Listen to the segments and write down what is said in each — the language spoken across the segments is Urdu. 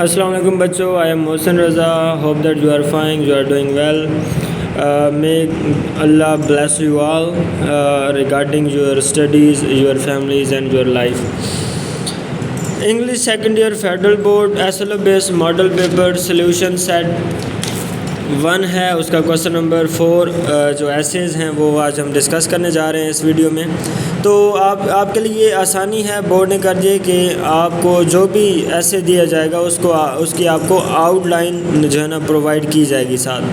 السلام علیکم بچوں. I am Mohsin Raza. Hope that you are fine, you are doing well. May Allah bless you all regarding your studies, your families and your life. English second year Federal Board SLO based model paper solution set 1 ہے. اس کا کوسچن نمبر 4 جو ایسیز ہیں وہ آج ہم ڈسکس کرنے جا رہے ہیں اس ویڈیو میں. تو آپ کے لیے یہ آسانی ہے, بورڈ نے کر دیے کہ آپ کو جو بھی ایسے دیا جائے گا اس کی آپ کو آؤٹ لائن جو ہے نا پرووائڈ کی جائے گی ساتھ.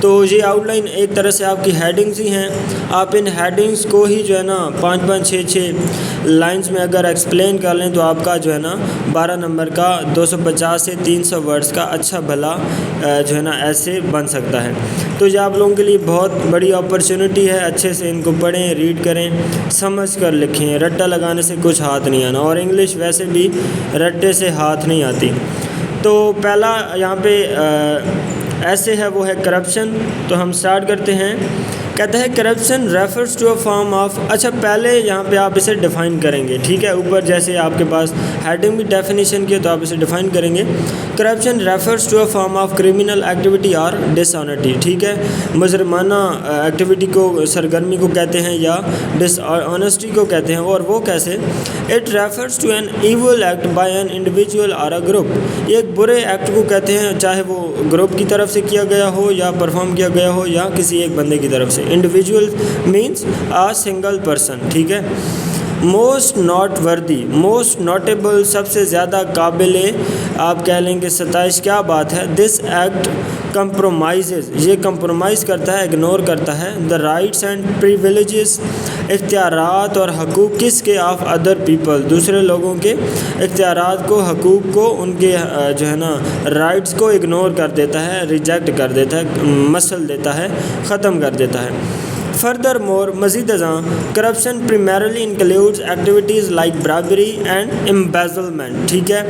تو یہ آؤٹ لائن ایک طرح سے آپ کی ہیڈنگز ہی ہیں. آپ ان ہیڈنگز کو ہی جو ہے نا 5-5 6-6 لائنز میں اگر ایکسپلین کر لیں تو آپ کا جو ہے نا 12 نمبر کا 250 سے 300 ورڈز کا اچھا بھلا جو ہے نا ایسے بن سکتا ہے. تو یہ آپ لوگوں کے لیے بہت بڑی اپرچونٹی ہے. اچھے سے ان کو پڑھیں, ریڈ کریں, سمجھ کر لکھیں. رٹا لگانے سے کچھ ہاتھ نہیں آنا, اور انگلش ویسے بھی رٹے سے ہاتھ نہیں آتی. تو پہلا یہاں پہ ایسے ہے وہ ہے کرپشن. تو ہم سٹارٹ کرتے ہیں. کہتا ہے corruption refers to a form of. اچھا پہلے یہاں پہ آپ اسے ڈیفائن کریں گے, ٹھیک ہے. اوپر جیسے آپ کے پاس ہیڈنگ بھی ڈیفینیشن کی ہے تو آپ اسے ڈیفائن کریں گے. Corruption refers to a form of criminal activity اور ڈس آنیسٹی, ٹھیک ہے. مجرمانہ ایکٹیویٹی کو, سرگرمی کو کہتے ہیں یا ڈس آنیسٹی کو کہتے ہیں. اور وہ کیسے؟ It refers to an evil act by an individual اور اے گروپ. یہ ایک برے ایکٹ کو کہتے ہیں, چاہے وہ گروپ کی طرف سے کیا گیا ہو یا پرفارم کیا گیا ہو یا کسی ایک بندے کی طرف سے. Individual means a single person, ٹھیک ہے. Most noteworthy, most notable, سب سے زیادہ قابل آپ کہہ لیں کہ ستائش کیا بات ہے. دس ایکٹ کمپرومائزز, یہ کمپرومائز کرتا ہے, اگنور کرتا ہے. دا رائٹس اینڈ پریویلیجز, اختیارات اور حقوق کس کے؟ آف ادر پیپل, دوسرے لوگوں کے اختیارات کو, حقوق کو, ان کے جو ہے نا رائٹس کو اگنور کر دیتا ہے, ریجیکٹ کر دیتا ہے, مسل دیتا ہے, ختم کر دیتا ہے. فردر مور, مزید ازاں, کرپشن پریمرلی انکلیوڈز ایکٹیویٹیز لائک برابری اینڈ امبیزلمنٹ, ٹھیک ہے.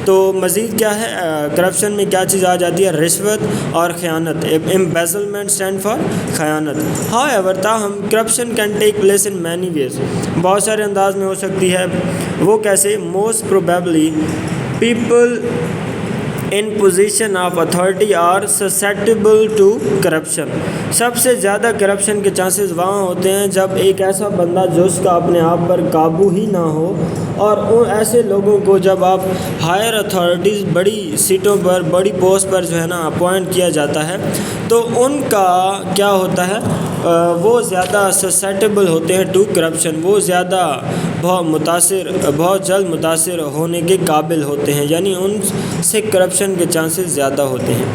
تو مزید کیا ہے کرپشن میں کیا چیز آ جاتی ہے؟ رشوت اور خیانت. امبیزلمنٹ اسٹینڈ فار خیانت. ہاؤ ایور, تاہم corruption can take place in many ways, بہت سارے انداز میں ہو سکتی ہے. وہ کیسے؟ Most probably people in position of authority are susceptible to corruption. سب سے زیادہ کرپشن کے چانسز وہاں ہوتے ہیں جب ایک ایسا بندہ جس کا اپنے آپ پر قابو ہی نہ ہو, اور ان ایسے لوگوں کو جب آپ ہائر اتھارٹیز, بڑی سیٹوں پر, بڑی پوسٹ پر جو ہے نا اپوائنٹ کیا جاتا ہے تو ان کا کیا ہوتا ہے, وہ زیادہ سسیپٹیبل ہوتے ہیں ٹو کرپشن. وہ زیادہ بہت جلد متاثر ہونے کے قابل ہوتے ہیں, یعنی ان سے کرپشن کے چانسز زیادہ ہوتے ہیں.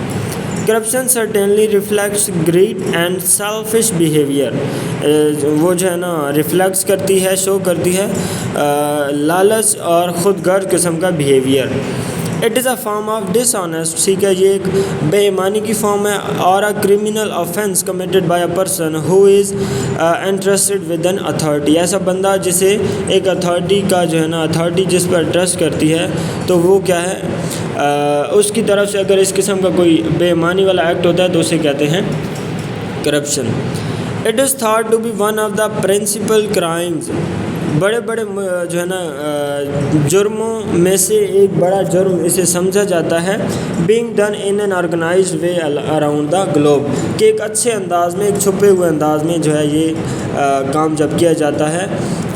Corruption certainly reflects greed and selfish behaviour. وہ جو ہے نا ریفلیکٹس کرتی ہے, شو کرتی ہے لالچ اور خود غرض قسم کا behaviour. It is a form of dishonest, ٹھیک ہے. یہ ایک بے ایمانی کی فارم ہے. اور a criminal offence committed by a person who is interested with an authority. ایسا بندہ جسے ایک اتھارٹی کا جو ہے نا, اتھارٹی جس پر ٹرسٹ کرتی ہے تو وہ کیا ہے, اس کی طرف سے اگر اس قسم کا کوئی بے ایمانی والا ایکٹ ہوتا ہے تو اسے کہتے ہیں corruption. It is thought to be one of the principal crimes. بڑے بڑے جو ہے نا جرموں میں سے ایک بڑا جرم اسے سمجھا جاتا ہے. Being done in an organised way around the globe, کہ ایک اچھے انداز میں, ایک چھپے ہوئے انداز میں جو ہے یہ کام جب کیا جاتا ہے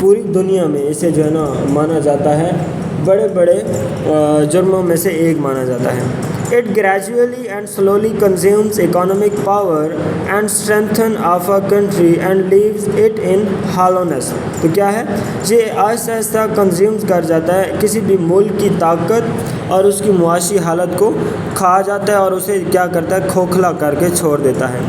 پوری دنیا میں, اسے جو ہے نا مانا جاتا ہے بڑے بڑے جرموں میں سے ایک مانا جاتا ہے. It gradually and slowly consumes economic power and strength of a country and leaves it in hollowness. تو کیا ہے, یہ آہستہ آہستہ کنزیومز کر جاتا ہے کسی بھی ملک کی طاقت اور اس کی معاشی حالت کو کھا جاتا ہے اور اسے کیا کرتا ہے, کھوکھلا کر کے چھوڑ دیتا ہے.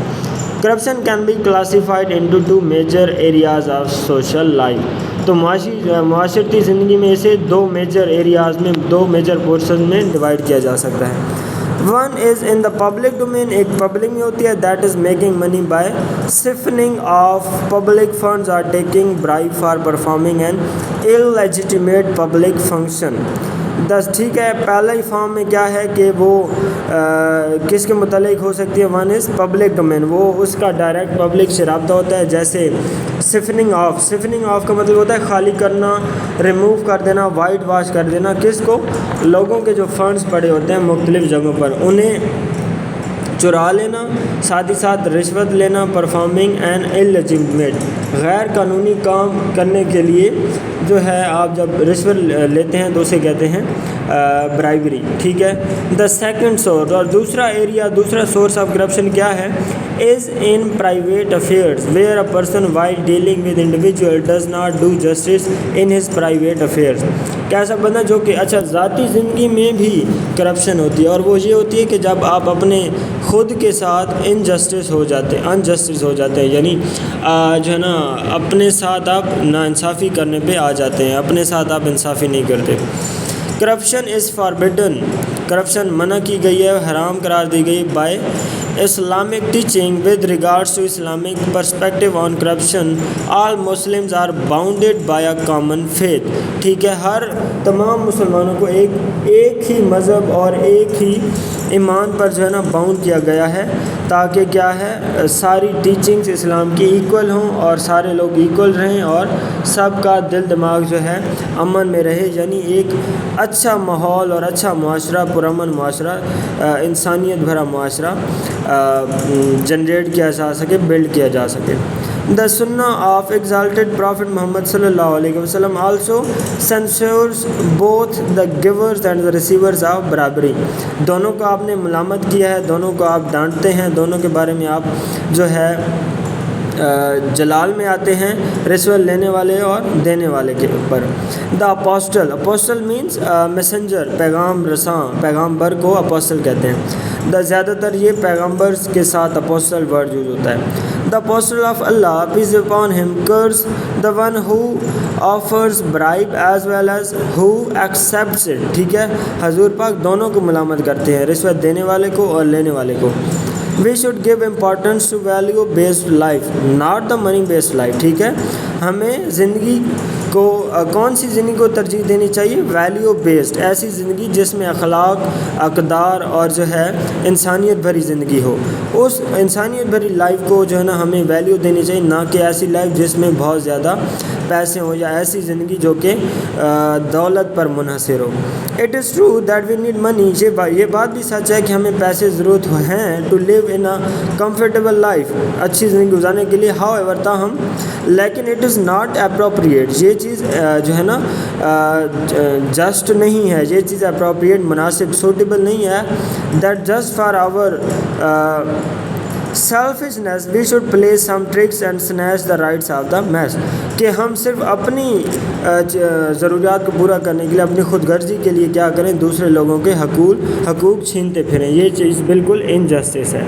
Corruption can be classified into 2 major areas of social life. تو معاشرتی زندگی میں اسے 2 میجر ایریاز میں, 2 میجر پورشن میں ڈیوائڈ کیا جا سکتا ہے. One is in the public domain, ایک پبلک میں ہوتی ہے. That is making money by siphoning of public funds اور taking bribe for performing an illegitimate public function. ٹھیک ہے، پہلا ہی فارم میں کیا ہے کہ وہ کس کے متعلق ہو سکتی ہے؟ ون از پبلک ڈومین، وہ اس کا ڈائریکٹ پبلک سے رابطہ ہوتا ہے، جیسے سفننگ آف کا مطلب ہوتا ہے خالی کرنا، ریموو کر دینا، وائٹ واش کر دینا، کس کو؟ لوگوں کے جو فنڈز پڑے ہوتے ہیں مختلف جگہوں پر انہیں چرا لینا، ساتھ ہی ساتھ رشوت لینا، پرفارمنگ اینڈ اللیجیٹمیٹ، غیر قانونی کام کرنے کے لیے جو ہے آپ جب رشوت لیتے ہیں تو اسے کہتے ہیں برائبری، ٹھیک ہے۔ دا سیکنڈ سورس، اور دوسرا سورس آف کرپشن کیا ہے؟ Is in private affairs where a person while dealing with individual does not do justice in his private affairs, کیسا بندہ جو کہ ذاتی زندگی میں بھی کرپشن ہوتی ہے، اور وہ یہ ہوتی ہے کہ جب آپ اپنے خود کے ساتھ انجسٹس ہو جاتے ہیں، یعنی جو ہے نا اپنے ساتھ آپ ناانصافی کرنے پہ آ جاتے ہیں، اپنے ساتھ آپ انصافی نہیں کرتے۔ کرپشن از فاربڈن، کرپشن منع کی گئی ہے، حرام قرار دی گئی by Islamic teaching. With regards to Islamic perspective on corruption, all Muslims are bounded by a common faith. ٹھیک ہے، تمام مسلمانوں کو ایک ہی مذہب اور ایک ہی ایمان پر جو ہے نا باؤنڈ کیا گیا ہے، تاکہ کیا ہے ساری ٹیچنگز اسلام کی ایکول ہوں اور سارے لوگ ایکول رہیں اور سب کا دل دماغ جو ہے امن میں رہے، یعنی ایک اچھا ماحول اور اچھا معاشرہ، پرامن معاشرہ، انسانیت بھرا معاشرہ جنریٹ کیا جا سکے، بلڈ کیا جا سکے۔ The Sunnah of exalted Prophet Muhammad sallallahu alaihi wasallam also censures both the givers and the receivers of bribery. دونوں کو آپ نے ملامت کیا ہے، دونوں کو آپ ڈانٹتے ہیں، دونوں کے بارے میں آپ جو ہے جلال میں آتے ہیں، رشوت لینے والے اور دینے والے کے اوپر۔ دا اپوسٹل مینس میسنجر، پیغام رساں، پیغامبر کو اپوسٹل کہتے ہیں۔ دا زیادہ تر یہ پیغامبرز کے ساتھ اپوسٹل ورڈ یوز ہوتا ہے۔ The apostle of Allah, peace be upon him, curse the one who offers bribe as well as who accepts it. ٹھیک ہے، حضور پاک دونوں کو ملامت کرتے ہیں، رشوت دینے والے کو اور لینے والے کو۔ We should give importance to value based life, not the money based life. ٹھیک ہے، ہمیں زندگی کو کون سی زندگی کو ترجیح دینی چاہیے؟ ویلیو بیسڈ، ایسی زندگی جس میں اخلاق، اقدار اور جو ہے انسانیت بھری زندگی ہو، اس انسانیت بھری لائف کو جو ہے نا ہمیں ویلیو دینی چاہیے، نہ کہ ایسی لائف جس میں بہت زیادہ پیسے ہوں یا ایسی زندگی جو کہ دولت پر منحصر ہو۔ It is true that we need money, یہ بات بھی سچ ہے کہ ہمیں پیسے ضرورت ہیں to live in a comfortable life, اچھی زندگی گزارنے کے لیے، ہاؤ ایور تاہم، لیکن اٹ از ناٹ اپروپریٹ، یہ چیز جو ہے نا جسٹ نہیں ہے، یہ چیز اپروپریٹ، مناسب، سوٹیبل نہیں ہے، that just for our selfishness we should play some tricks and snatch the rights of the mass، کہ ہم صرف اپنی ضروریات کو پورا کرنے کے لیے، اپنی خود غرضی کے لیے کیا کریں، دوسرے لوگوں کے حقوق چھینتے پھریں، یہ چیز بالکل انجسٹس ہے۔